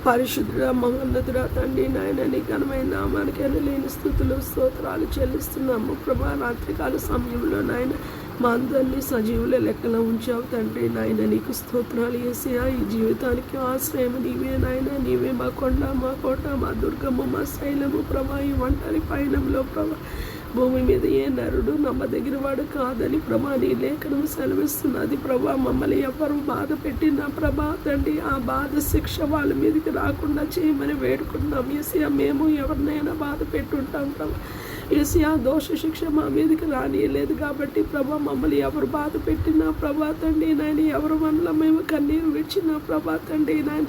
పరిశుద్ధుడా మహోన్నతుడా తండ్రి నాయన నీ ఘనమైన నామానికి ఎనలేని స్థుతులు స్తోత్రాలు చెల్లిస్తున్నాము ప్రభా. రాత్రికాల సమయంలో నాయన మా అందరినీ సజీవుల లెక్కలో ఉంచావు తండ్రి నాయన. నీకు స్తోత్రాలు యేసయ్యా. ఈ జీవితానికి ఆశ్రయం నీవే నాయన. నీవే మా కొండ, మా కోట, మా దుర్గము, మా శైలము ప్రభా. ఈ ఒంటరి పయనంలో ప్రభా భూమి మీద ఏ నరుడు నమ్మదగిన వాడు కాదని ప్రభా నీ లేఖనం సెలవిస్తున్నది ప్రభా. మమ్మల్ని ఎవరు బాధ పెట్టినా ప్రభా తండ్రి ఆ బాధ శిక్ష వాళ్ళ మీదకి రాకుండా చేయమని వేడుకుంటున్నాం యేసయ్యా. మేము ఎవరినైనా బాధ పెట్టుంటాం ప్రభా యేసయ్యా. దోష శిక్ష మా మీదకి రానియలేదు కాబట్టి ప్రభా మమ్మల్ని ఎవరు బాధ పెట్టినా ప్రభా తండ్రి నాయన, ఎవరి వల్ల మేము కన్నీరు విడిచినా ప్రభా తండ్రి నాయన,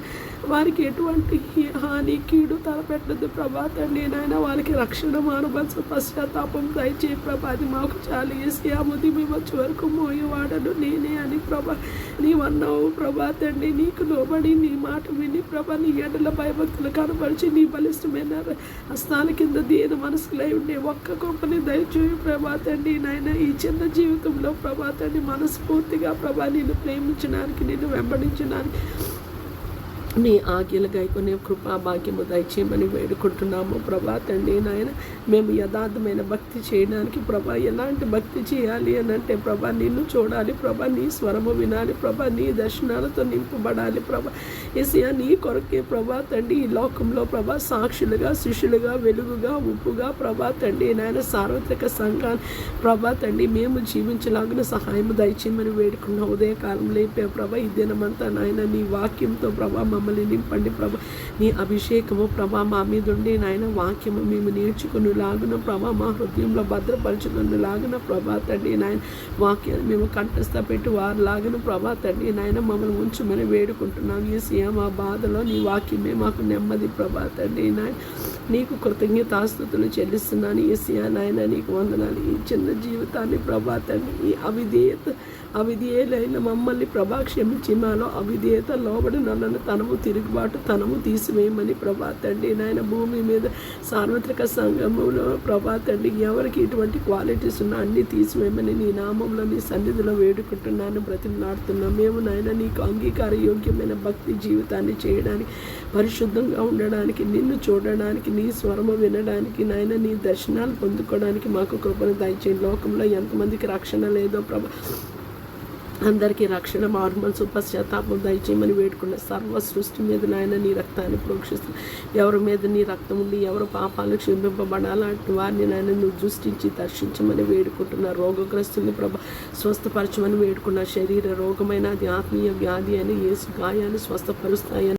వారికి ఎటువంటి హాని కీడు తలపెట్టదు ప్రభా తండ్రి నాయన. వాళ్ళకి రక్షణ మానవలసిన పశ్చాత్తాపం దయచేయి ప్రభా. అది మాకు చాలు యేసయ్యా. ముదిమి వచ్చే వరకు మోయేవాడను నేనే అని ప్రభా నీవన్నావు ప్రభా తండ్రి. నీకు లోబడి నీ మాట విని ప్రభా నీ ఎడల భయభక్తులు కనపరిచి నీ బలిష్టమైన హస్తాల కింద దీన మనసులై ఉండే ఒక్క గొప్పని దయచేయి ప్రభా తండ్రి నాయన. ఈ చిన్న జీవితంలో ప్రభా తండ్రి మనస్ఫూర్తిగా ప్రభా నిన్ను ప్రేమించడానికి, నిన్ను వెంబడించడానికి నీ ఆజ్ఞలు గైకొనే కృపా భాగ్యము దయచేయమని వేడుకుంటున్నాము ప్రభా తండ్రి నాయన. మేము యథార్థమైన భక్తి చేయడానికి ప్రభా ఎలాంటి భక్తి చేయాలి అని అంటే ప్రభా నిన్ను చూడాలి ప్రభా, నీ స్వరము వినాలి ప్రభా, నీ దర్శనాలతో నింపబడాలి ప్రభా యేసయ్యా. నీ కొరకే ప్రభా తండ్రి ఈ లోకంలో ప్రభా సాక్షులుగా, శిష్యులుగా, వెలుగుగా, ఉప్పుగా ప్రభా తండ్రి నాయన సార్వత్రిక సంఘాన్ని ప్రభా తండ్రి మేము జీవించలాగిన సహాయం దయచేయమని వేడుకున్నాం. ఉదయకాలం లేపే ప్రభా ఈ దినమంతా నాయన నీ వాక్యంతో ప్రభా మమ్మల్ని నింపండి ప్రభా. నీ అభిషేకము ప్రభా మా మీద ఉండి నాయన వాక్యము మేము నేర్చుకుని లాగున ప్రభా మా హృదయంలో భద్రపరచుకుని లాగున ప్రభా తండ్రి నాయన వాక్యాన్ని మేము కంఠస్థ పెట్టి వారు లాగున ప్రభా తండ్రి నాయన మమ్మల్ని ఉంచమని వేడుకుంటున్నాం యేసయ్యా. మా బాధలో నీ వాక్యమే మాకు నెమ్మది ప్రభా తండ్రి నాయన. నీకు కృతజ్ఞతాస్తుతులు చెల్లిస్తున్నాను యేసయ్యా నాయన. నీకు వందనాలు. ఈ చిన్న జీవితాన్ని ప్రభా తండ్రి ఈ అవిధేయులైన మమ్మల్ని ప్రభా క్షమించి మాలో అవిధేయత లోబడి నన్ను తనము తిరుగుబాటు తనము తీసివేయమని ప్రభా తండ్రి నాయన. భూమి మీద సార్వత్రిక సంఘములో ప్రభా తండ్రి ఎవరికి ఇటువంటి క్వాలిటీస్ ఉన్నా అన్నీ తీసివేయమని నీ నామంలో నీ సన్నిధిలో వేడుకుంటున్నాను, బ్రతిమలాడుతున్నాను. మేము నాయన నీకు అంగీకార యోగ్యమైన భక్తి జీవితాన్ని చేయడానికి, పరిశుద్ధంగా ఉండడానికి, నిన్ను చూడడానికి, నీ స్వరము వినడానికి నాయన, నీ దర్శనాలు పొందుకోవడానికి మాకు కృపను దయచేయండి. లోకంలో ఎంతమందికి రక్షణ లేదో ప్రభా అందరికీ రక్షణ మార్మల్సు పశ్చాత్తాపం దయచేయమని వేడుకున్న సర్వ సృష్టి మీద నాయన నీ రక్తాన్ని ప్రోక్షిస్తుంది. ఎవరి మీద నీ రక్తం ఉండి ఎవరు పాపాలు క్షమింపబడాలంటే వారిని నాయన నువ్వు దృష్టించి దర్శించమని వేడుకుంటున్న రోగగ్రస్తుల్ని ప్రభా స్వస్థపరచమని వేడుకున్న శరీర రోగమైన అది ఆత్మీయ వ్యాధి అని యేసు గాయాలు స్వస్థపరుస్తాయని